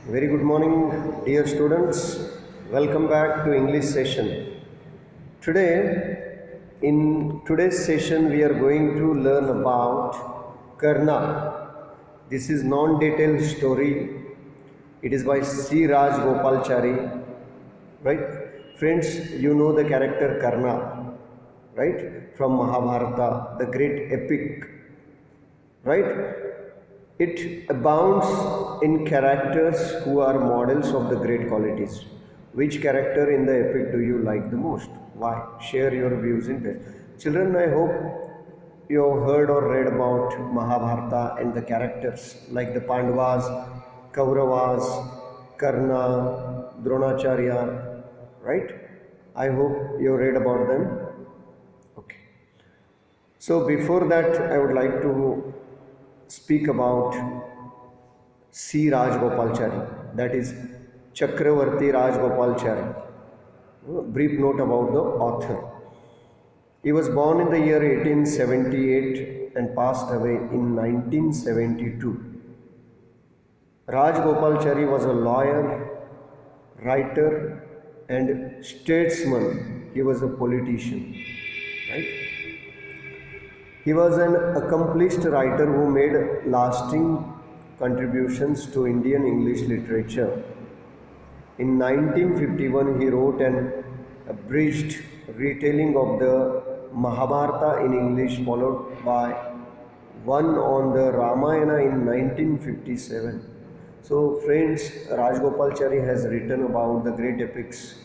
Very good morning, dear students. Welcome back to English session. In today's session, we are going to learn about Karna. This is non-detailed story. It is by C. Raj Gopalchari. Right, friends, you know the character Karna, right, from Mahabharata, the great epic, right? It abounds in characters who are models of the great qualities. Which character in the epic do you like the most? Why? Share your views in this. Children, I hope you have heard or read about Mahabharata and the characters like the Pandavas, Kauravas, Karna, Dronacharya, right? I hope you read about them. Okay. So before that, I would like to speak about C. Rajgopalchari, that is Chakravarti Rajgopalchari. Brief note about the author. He was born in the year 1878 and passed away in 1972. Rajgopalchari was a lawyer, writer, and statesman. He was a politician, right? He was an accomplished writer who made lasting contributions to Indian English literature. In 1951, he wrote an abridged retelling of the Mahabharata in English, followed by one on the Ramayana in 1957. So, friends, Rajgopalchari has written about the great epics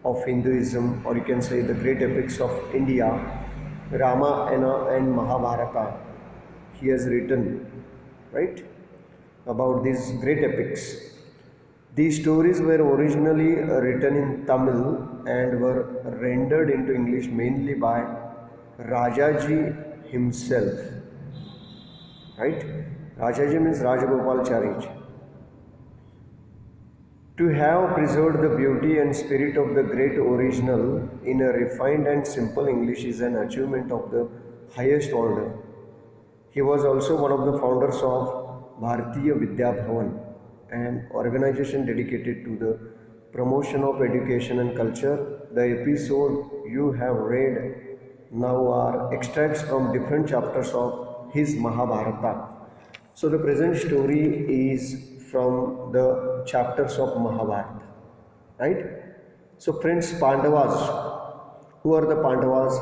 of Hinduism, or you can say the great epics of India, Ramayana and Mahabharata. He has written, right, about these great epics. These stories were originally written in Tamil and were rendered into English mainly by Rajaji himself. Right? Rajaji means Rajagopalchari. To have preserved the beauty and spirit of the great original in a refined and simple English is an achievement of the highest order. He was also one of the founders of Bharatiya Vidya Bhavan, an organization dedicated to the promotion of education and culture. The episode you have read now are extracts from different chapters of his Mahabharata. So the present story is from the chapters of Mahabharata, right? So friends, Pandavas, who are the Pandavas?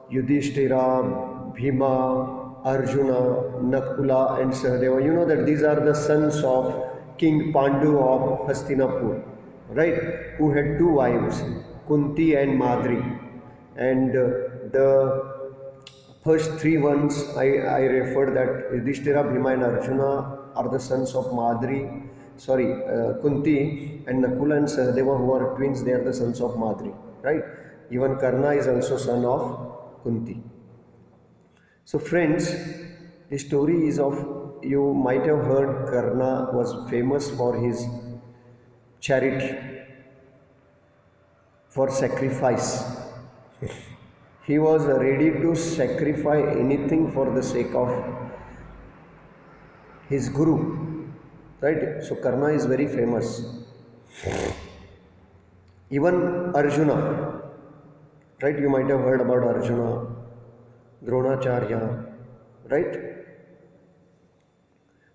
Yudhishthira, Bhima, Arjuna, Nakula and Sahadeva. You know that these are the sons of King Pandu of Hastinapur, right? Who had two wives, Kunti and Madri. And the first three ones I referred that Yudhishthira, Bhima and Arjuna are the sons of Kunti, and Nakula and Sahadeva, who are twins, they are the sons of Madri, right? Even Karna is also son of Kunti. So friends, the story is of, you might have heard Karna was famous for his charity, for sacrifice. He was ready to sacrifice anything for the sake of his guru, right? So Karna is very famous. Even Arjuna, right? You might have heard about Arjuna, Dronacharya, right?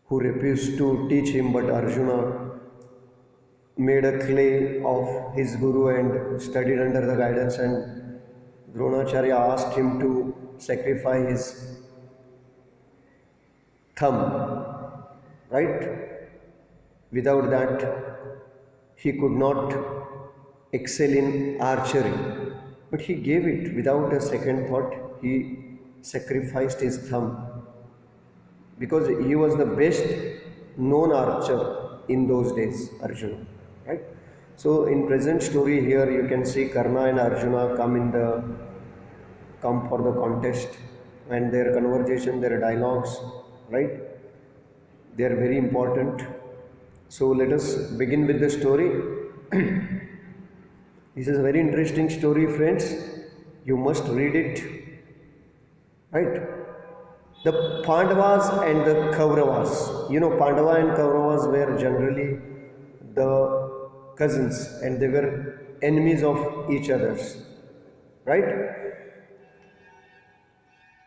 Who refused to teach him, but Arjuna made a clay of his guru and studied under the guidance, and Dronacharya asked him to sacrifice his thumb, right? Without that, he could not excel in archery. But he gave it without a second thought. He sacrificed his thumb because he was the best known archer in those days, Arjuna, right? So in present story here, you can see Karna and Arjuna come for the contest, and their conversation, their dialogues, right? They are very important. So let us begin with the story. This is a very interesting story, friends. You must read it, right? The Pandavas and the Kauravas. You know, Pandava and Kauravas were generally the cousins, and they were enemies of each others, right?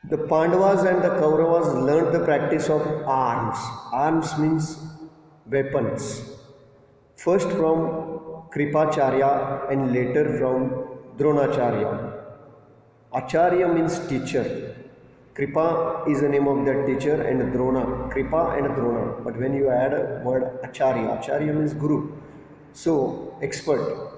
The Pandavas and the Kauravas learned the practice of arms. Arms means weapons. First from Kripacharya and later from Dronacharya. Acharya means teacher. Kripa is the name of that teacher, and Drona, Kripa and Drona. But when you add a word Acharya, Acharya means Guru. So, expert.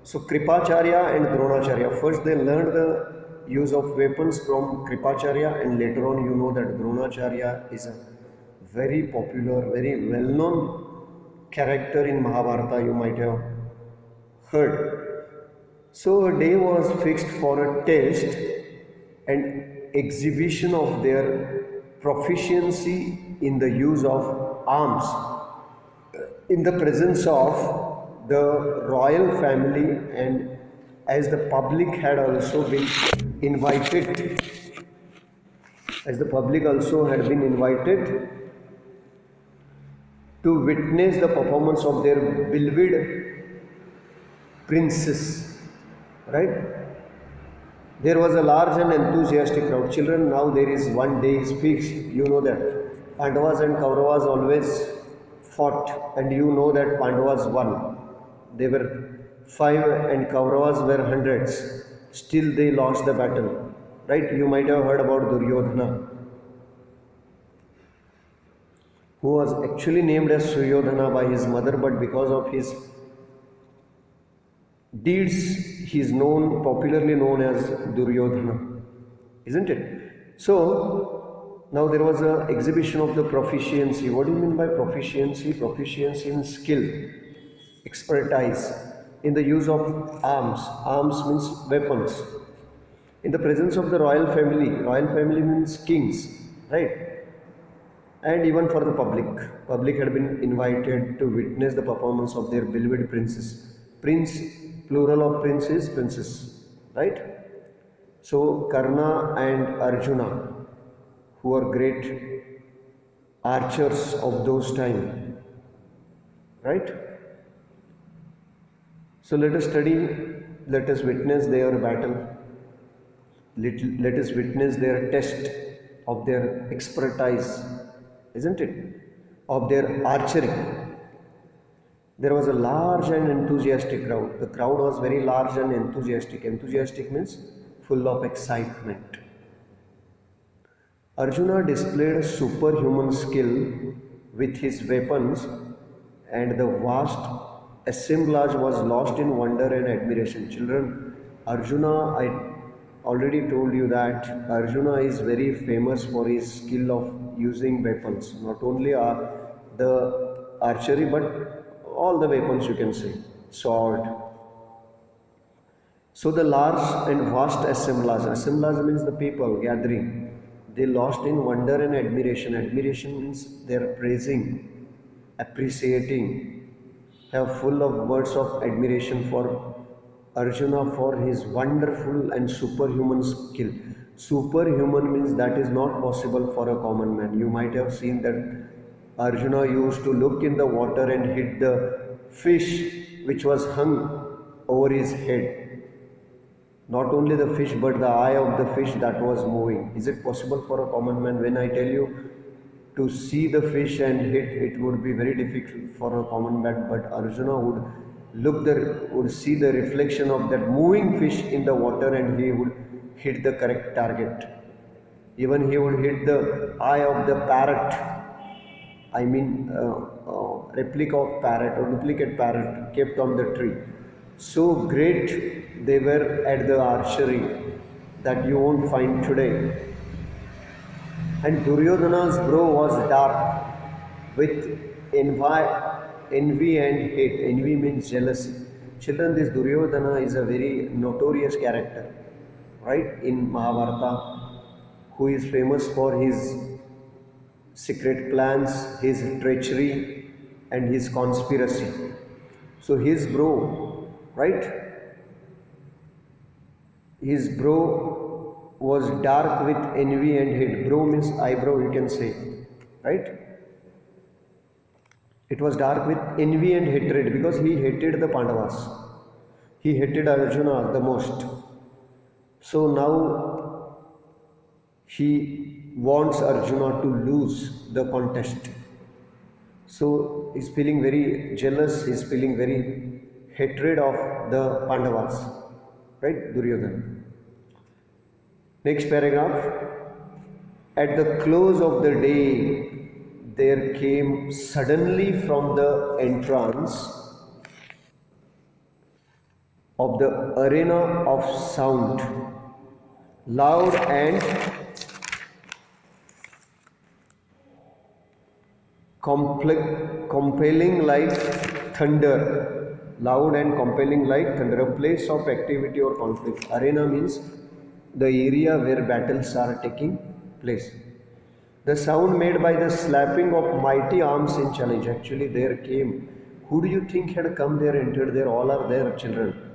So, Kripacharya and Dronacharya. First they learned the use of weapons from Kripacharya, and later on you know that Dronacharya is a very popular, very well-known character in Mahabharata, you might have heard. So a day was fixed for a test and exhibition of their proficiency in the use of arms in the presence of the royal family, and as the public had also been invited, to witness the performance of their beloved princess, right? There was a large and enthusiastic crowd. Children, now there is one day is fixed. You know that Pandavas and Kauravas always fought, and you know that Pandavas won. They were 5 and Kauravas were hundreds. Still they lost the battle, right? You might have heard about Duryodhana, who was actually named as Suryodhana by his mother, but because of his deeds he is popularly known as Duryodhana, isn't it? So now there was an exhibition of the proficiency. What do you mean by proficiency? Proficiency in skill, expertise in the use of arms. Arms means weapons. In the presence of the royal family. Royal family means kings, right? And even for the public had been invited to witness the performance of their beloved princess. Prince, plural of prince is princess, right? So Karna and Arjuna, who are great archers of those time, right? So let us study, let us witness their battle, let us witness their test of their expertise, isn't it? Of their archery. There was a large and enthusiastic crowd. The crowd was very large and enthusiastic. Enthusiastic means full of excitement. Arjuna displayed a superhuman skill with his weapons, and the vast assemblage was lost in wonder and admiration. Children, Arjuna, I already told you that Arjuna is very famous for his skill of using weapons. Not only the archery, but all the weapons, you can say, sword. So the large and vast assemblage means the people gathering, they lost in wonder and admiration. Admiration means they are praising, appreciating, have full of words of admiration for Arjuna for his wonderful and superhuman skill. Superhuman means that is not possible for a common man. You might have seen that Arjuna used to look in the water and hit the fish which was hung over his head. Not only the fish, but the eye of the fish that was moving. Is it possible for a common man? When I tell you to see the fish and hit, it would be very difficult for a common man, but Arjuna would see the reflection of that moving fish in the water, and he would hit the correct target. Even he would hit the eye of the parrot, replica of parrot or duplicate parrot kept on the tree. So great they were at the archery that you won't find today. And Duryodhana's brow was dark with envy and hate. Envy means jealousy. Children, this Duryodhana is a very notorious character, right, in Mahabharata, who is famous for his secret plans, his treachery, and his conspiracy. So his brow, right? His brow was dark with envy and hate. Brow means eyebrow, you can say, right? It was dark with envy and hatred because he hated the Pandavas. He hated Arjuna the most. So now he wants Arjuna to lose the contest. So he's feeling very jealous, he's feeling very hatred of the Pandavas. Right, Duryodhana? Next paragraph. At the close of the day, there came suddenly from the entrance of the arena of sound, loud and compelling like thunder. Loud and compelling like thunder, a place of activity or conflict. Arena means the area where battles are taking place. The sound made by the slapping of mighty arms in challenge. Actually, there came. Who do you think had come there, entered there? All are there, children.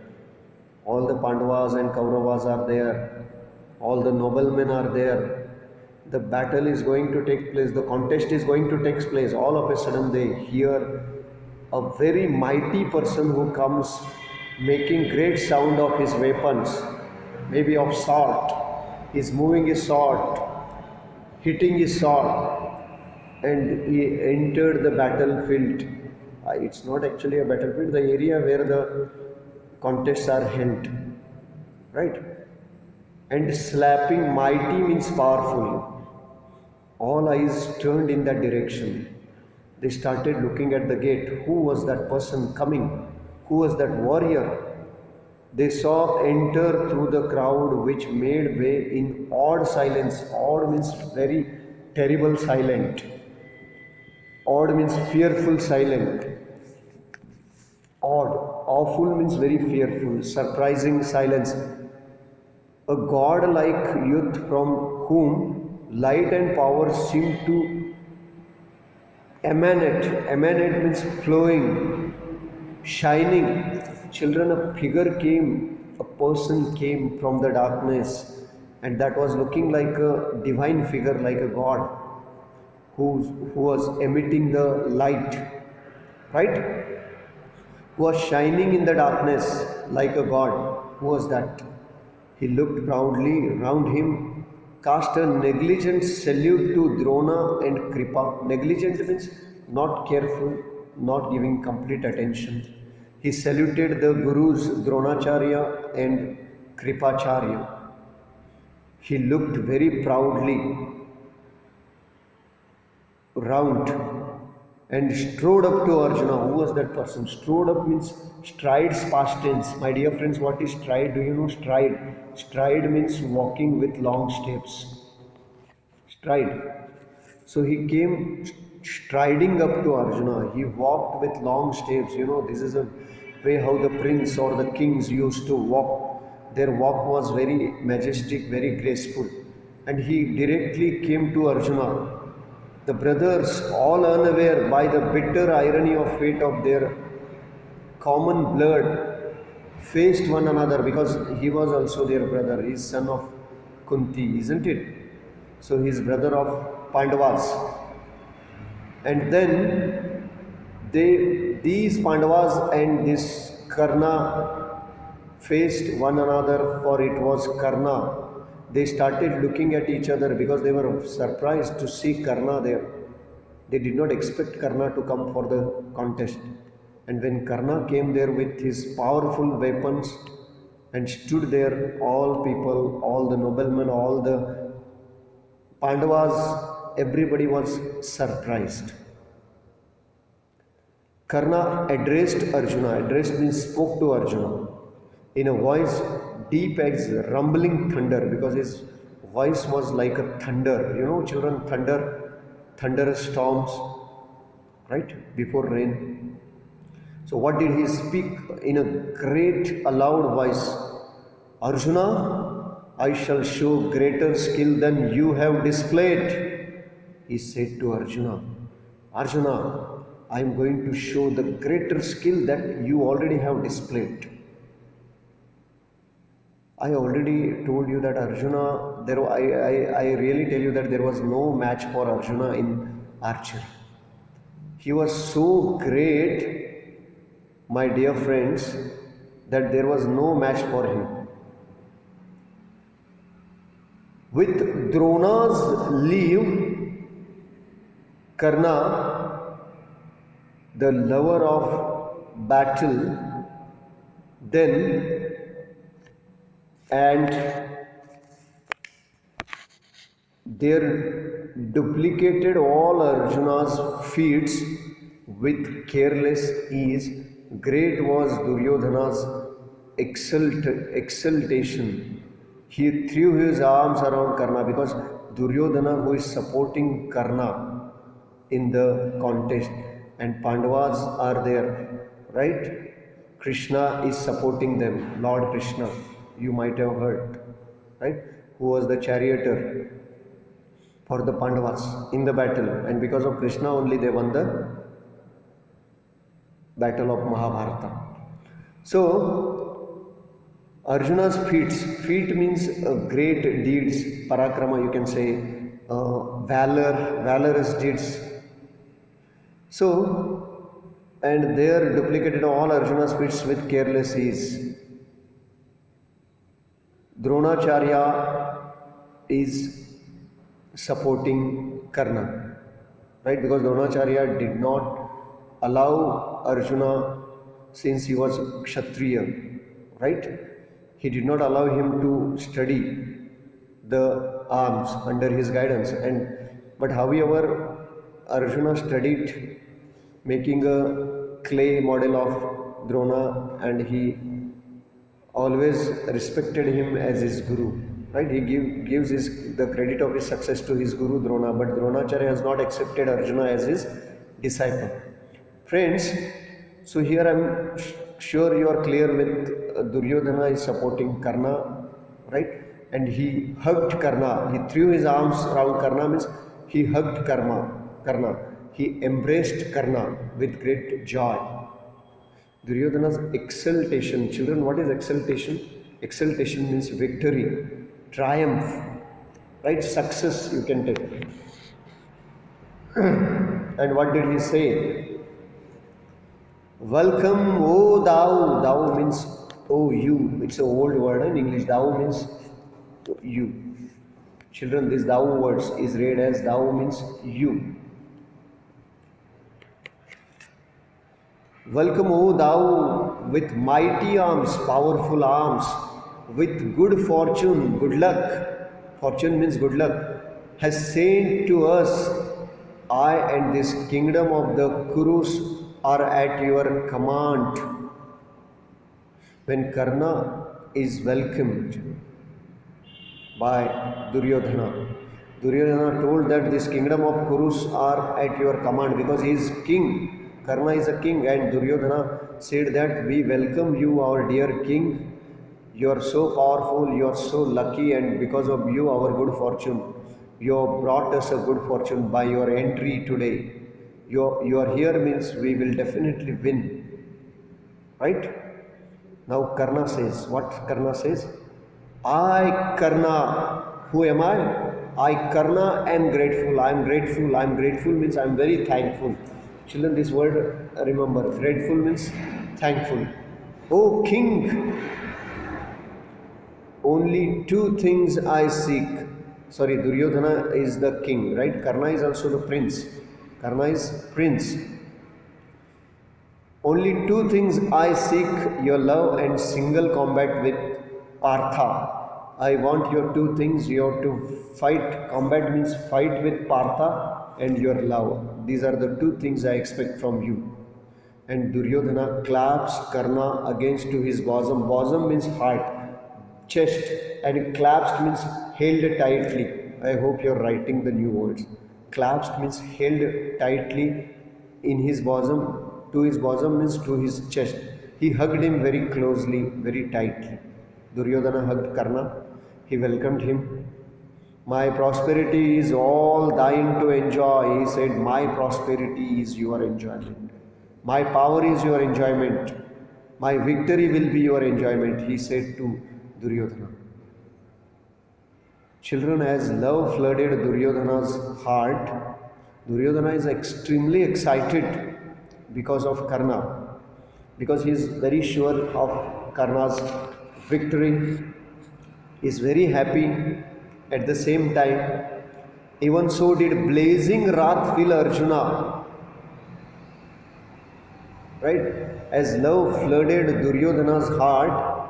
All the Pandavas and Kauravas are there. All the noblemen are there. The battle is going to take place. The contest is going to take place. All of a sudden, they hear a very mighty person who comes making great sound of his weapons, maybe of sword. He's moving his sword, hitting his sword, and he entered the battlefield. It's not actually a battlefield, the area where the contests are held, right? And slapping mighty means powerful. All eyes turned in that direction. They started looking at the gate. Who was that person coming? Who was that warrior? They saw enter through the crowd which made way in odd silence. Odd means very terrible silent. Odd means fearful silent. Odd. Awful means very fearful. Surprising silence. A god-like youth from whom light and power seemed to emanate. Emanate means flowing, shining. Children, a figure came, a person came from the darkness, and that was looking like a divine figure, like a god who was emitting the light, right? Who was shining in the darkness like a god. Who was that? He looked proudly round him, cast a negligent salute to Drona and Kripa. Negligent means not careful, not giving complete attention. He saluted the Gurus Dronacharya and Kripacharya. He looked very proudly round and strode up to Arjuna. Who was that person? Strode up means strides past tense. My dear friends, what is stride? Do you know stride? Stride means walking with long steps. Stride. So he came striding up to Arjuna. He walked with long steps. You know, this is a way how the prince or the kings used to walk. Their walk was very majestic, very graceful. And he directly came to Arjuna. The brothers, all unaware by the bitter irony of fate of their common blood, faced one another because he was also their brother. He is son of Kunti, isn't it? So he is brother of Pandavas. And then these Pandavas and this Karna faced one another, for it was Karna. They started looking at each other because they were surprised to see Karna there. They did not expect Karna to come for the contest. And when Karna came there with his powerful weapons and stood there, all people, all the noblemen, all the Pandavas, everybody was surprised. Karna addressed Arjuna. Addressed means spoke to Arjuna in a voice deep as rumbling thunder, because his voice was like a thunder. You know, children, thunder, thunderous storms, right? Before rain. So what did he speak in a great, a loud voice? Arjuna, I shall show greater skill than you have displayed. He said to Arjuna, Arjuna, I am going to show the greater skill that you already have displayed. I already told you that Arjuna, I really tell you that there was no match for Arjuna in archery. He was so great, my dear friends, that there was no match for him. With Drona's leave, Karna, the lover of battle, then and there duplicated all Arjuna's feats with careless ease. Great was Duryodhana's exultation. He threw his arms around Karna because Duryodhana, who is supporting Karna in the contest, and Pandavas are there, right? Krishna is supporting them, Lord Krishna, you might have heard, right? Who was the charioteer for the Pandavas in the battle, and because of Krishna only they won the battle of Mahabharata. So, Arjuna's feat means great deeds, parakrama you can say, valorous deeds. So, and there duplicated all Arjuna's feats with careless ease. Dronacharya is supporting Karna, right? Because Dronacharya did not allow Arjuna, since he was Kshatriya, right? He did not allow him to study the arms under his guidance, but however Arjuna studied making a clay model of Drona, and he always respected him as his guru, right? He gives the credit of his success to his guru Drona, but Dronacharya has not accepted Arjuna as his disciple. Friends, so here I am sure you are clear with Duryodhana is supporting Karna, right? And he hugged Karna. He threw his arms around Karna, means he hugged Karna. He embraced Karna with great joy. Duryodhana's exultation. Children, what is exultation? Exultation means victory, triumph, right? Success, you can take. And what did he say? Welcome, O thou. Thou means O you. It's an old word in English. Thou means you. Children, this thou words is read as thou means you. Welcome, O thou, with mighty arms, powerful arms, with good fortune, good luck. Fortune means good luck. Has sent to us, I and this kingdom of the Kurus are at your command. When Karna is welcomed by Duryodhana, Duryodhana told that this kingdom of Kurus are at your command because he is king. Karna is a king, and Duryodhana said that we welcome you, our dear king. You are so powerful, you are so lucky, and because of you, our good fortune. You have brought us a good fortune by your entry today. You are here means we will definitely win. Right? Now Karna says, what Karna says? I Karna, who am I? I Karna am grateful. I am grateful. I am grateful means I am very thankful. Children, this word remember, grateful means thankful. O king, only two things I seek. Sorry, Duryodhana is the king, right? Karna is also the prince. Karna is prince. Only two things I seek, your love and single combat with Partha. I want your two things. You have to fight. Combat means fight with Partha and your love. These are the two things I expect from you. And Duryodhana claps Karna against to his bosom. Bosom means heart, chest, and clasped means held tightly. I hope you are writing the new words. Clasped means held tightly in his bosom. To his bosom means to his chest. He hugged him very closely, very tightly. Duryodhana hugged Karna. He welcomed him. My prosperity is all thine to enjoy. He said, my prosperity is your enjoyment. My power is your enjoyment. My victory will be your enjoyment, he said to Duryodhana. Children, as love flooded Duryodhana's heart, Duryodhana is extremely excited because of Karna, because he is very sure of Karna's victory. He is very happy. At the same time, even so did blazing wrath fill Arjuna, right? As love flooded Duryodhana's heart,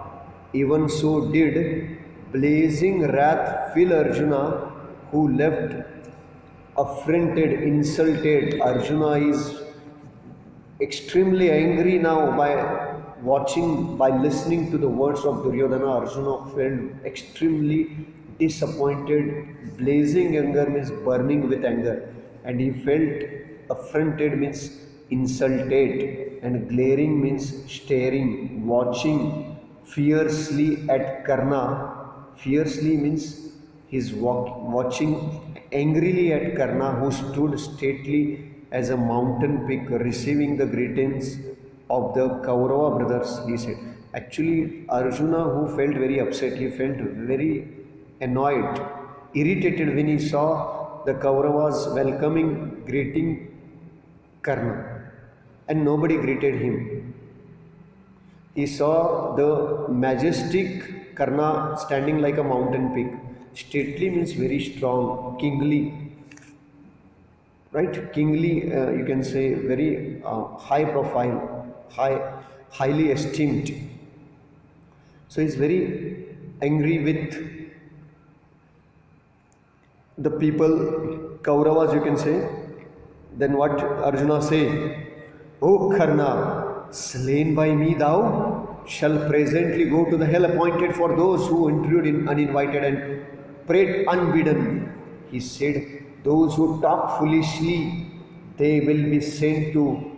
even so did blazing wrath fill Arjuna, who left affronted, insulted. Arjuna is extremely angry now by listening to the words of Duryodhana. Arjuna felt extremely disappointed. Blazing anger means burning with anger, and he felt affronted means insulted, and glaring means staring, watching fiercely at Karna. Fiercely means he's watching angrily at Karna, who stood stately as a mountain peak, receiving the greetings of the Kaurava brothers, he said. Actually, Arjuna, who felt very upset, he felt very annoyed, irritated when he saw the Kauravas welcoming, greeting Karna, and nobody greeted him. He saw the majestic Karna standing like a mountain peak. Stately means very strong, kingly, right? Kingly, you can say very high profile, highly esteemed. So he's very angry with the people, Kauravas, you can say. Then what Arjuna say? O Karna, slain by me thou shall presently go to the hell appointed for those who intrude in uninvited and prate unbidden. He said, those who talk foolishly, they will be sent to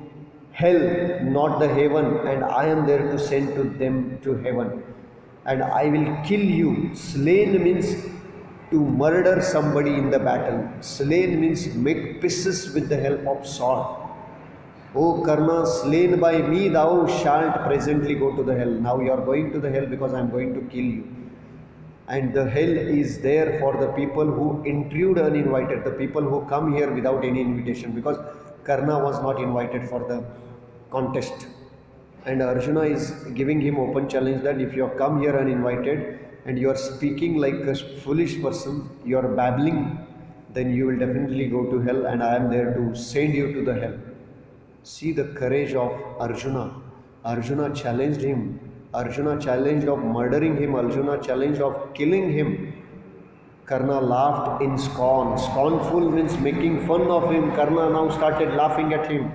hell, not the heaven, and I am there to send to them to heaven. And I will kill you. Slain means to murder somebody in the battle. Slain means make pieces with the help of sword. O Karna, slain by me thou shalt presently go to the hell. Now you are going to the hell because I am going to kill you. And the hell is there for the people who intrude uninvited, the people who come here without any invitation, because Karna was not invited for the contest. And Arjuna is giving him open challenge that if you have come here uninvited and you are speaking like a foolish person, you are babbling, then you will definitely go to hell, and I am there to send you to the hell. See the courage of Arjuna. Arjuna challenged him. Arjuna challenged of murdering him. Arjuna challenged of killing him. Karna laughed in scorn. Scornful means making fun of him. Karna now started laughing at him.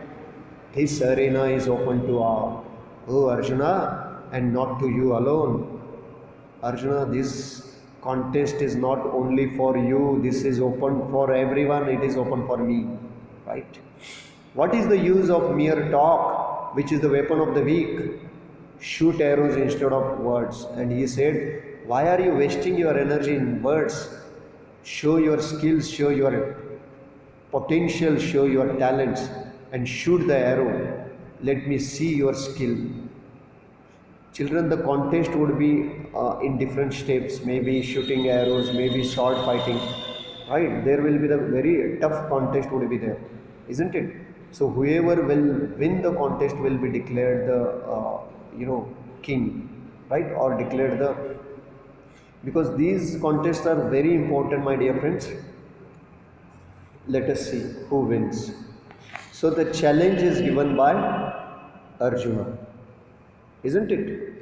This arena is open to all. Oh Arjuna, and not to you alone. Arjuna, this contest is not only for you. This is open for everyone. It is open for me. Right? What is the use of mere talk, which is the weapon of the weak? Shoot arrows instead of words. And he said, why are you wasting your energy in words? Show your skills, show your potential, show your talents, and shoot the arrow. Let me see your skill. Children, the contest would be in different steps, maybe shooting arrows, maybe sword fighting, right? There will be the very tough contest would be there, isn't it? So whoever will win the contest will be declared the king, right? Or declared the, because these contests are very important, my dear friends. Let us see who wins. So the challenge is given by Arjuna, isn't it?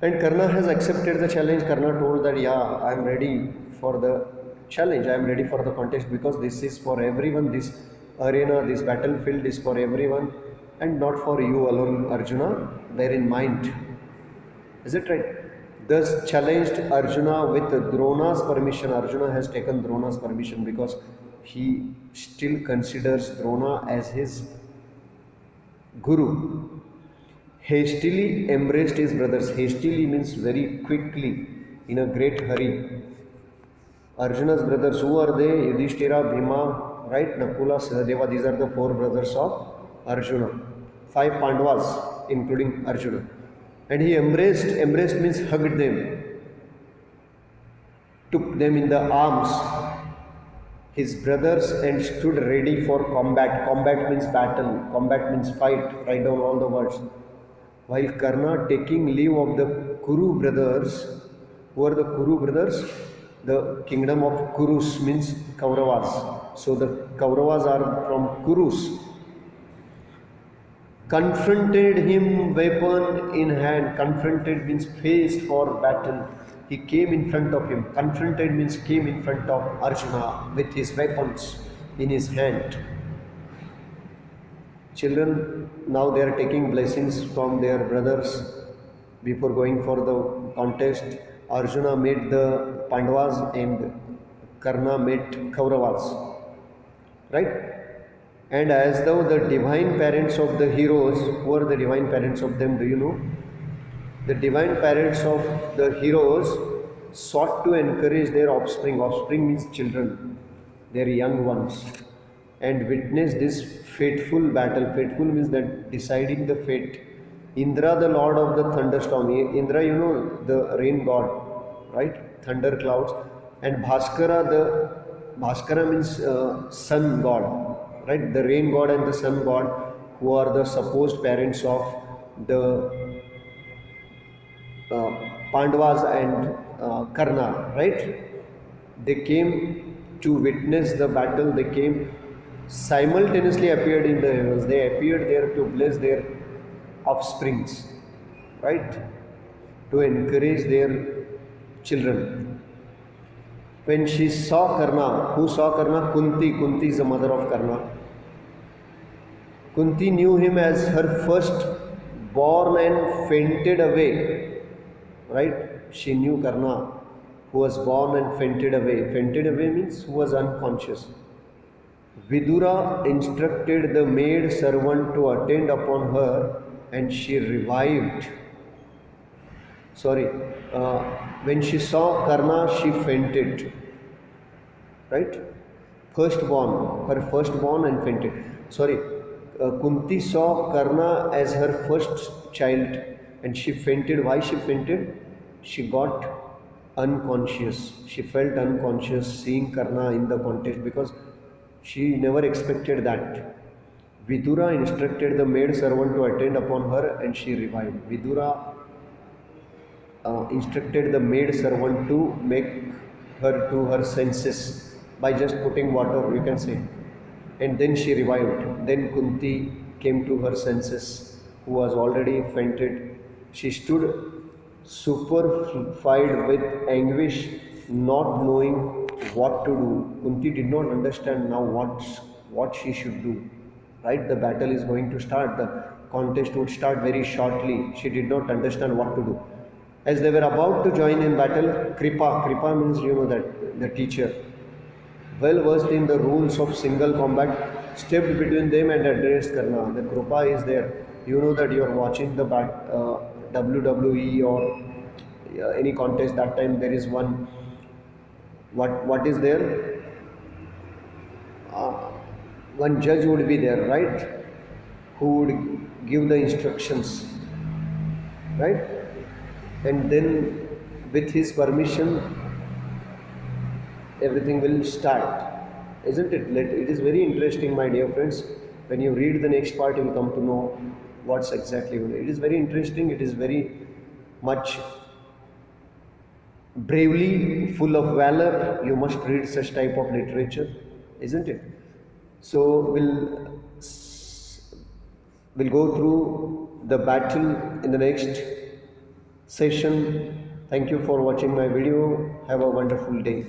And Karna has accepted the challenge. Karna told that, yeah, I am ready for the challenge, I am ready for the contest, because this is for everyone. This arena, this battlefield is for everyone and not for you alone, Arjuna. Bear in mind. Is it right? Thus challenged Arjuna with Drona's permission. Arjuna has taken Drona's permission because he still considers Drona as his guru. Hastily embraced his brothers. Hastily means very quickly, in a great hurry. Arjuna's brothers, who are they? Yudhishthira, Bhima, right? Nakula, Sahadeva. These are the 4 brothers of Arjuna. 5 Pandavas, including Arjuna. And he embraced means hugged them, took them in the arms. his brothers and stood ready for combat. Combat means battle, combat means fight. Write down all the words. While Karna taking leave of the Kuru brothers, who are the Kuru brothers? The kingdom of Kurus means Kauravas. So the Kauravas are from Kurus. Confronted him weapon in hand. Confronted means faced for battle. He came in front of him. Confronted means came in front of Arjuna with his weapons in his hand. Children, now they are taking blessings from their brothers before going for the contest. Arjuna met the Pandavas and Karna met Kauravas. Right? And as though the divine parents of the heroes, who are the divine parents of them, do you know? The divine parents of the heroes sought to encourage their offspring. Offspring means children, their young ones, and witness this fateful battle. Fateful means that deciding the fate. Indra, the lord of the thunderstorm. Indra, you know, the rain god, right? Thunder clouds. And Bhaskara means sun god, right? The rain god and the sun god, who are the supposed parents of the Pandavas and Karna, right? They came to witness the battle. They came simultaneously appeared in the heavens. They appeared there to bless their offsprings, right? To encourage their children. When she saw Karna, who saw Karna? Kunti. Kunti is the mother of Karna. Kunti knew him as her first born and fainted away, right? She knew Karna, who was born and fainted away. Fainted away means who was unconscious. Vidura instructed the maid servant to attend upon her, and she revived. When she saw Karna, she fainted. Right? Firstborn, her firstborn and fainted. Kunti saw Karna as her first child and she fainted. Why she fainted? She got unconscious. She felt unconscious seeing Karna in the contest because she never expected that. Vidura instructed the maid servant to attend upon her and she revived. Vidura instructed the maid servant to make her to her senses by just putting water, you can say. And then she revived. Then Kunti came to her senses, who was already fainted. She stood stupefied with anguish, not knowing what to do. Kunti did not understand now what she should do. Right? The battle is going to start. The contest would start very shortly. She did not understand what to do. As they were about to join in battle, Kripa means, you know, that the teacher, well versed in the rules of single combat, stepped between them and addressed Karna. The Kripa is there. You know that you are watching the WWE or any contest. That time there is one. What is there? One judge would be there, right? Who would give the instructions, right? And then with his permission everything will start, isn't it? It is very interesting, my dear friends. When you read the next part, you will come to know what's exactly. It is very interesting. It is very much bravely full of valor. You must read such type of literature, isn't it? So we'll go through the battle in the next session. Thank you for watching my video. Have a wonderful day.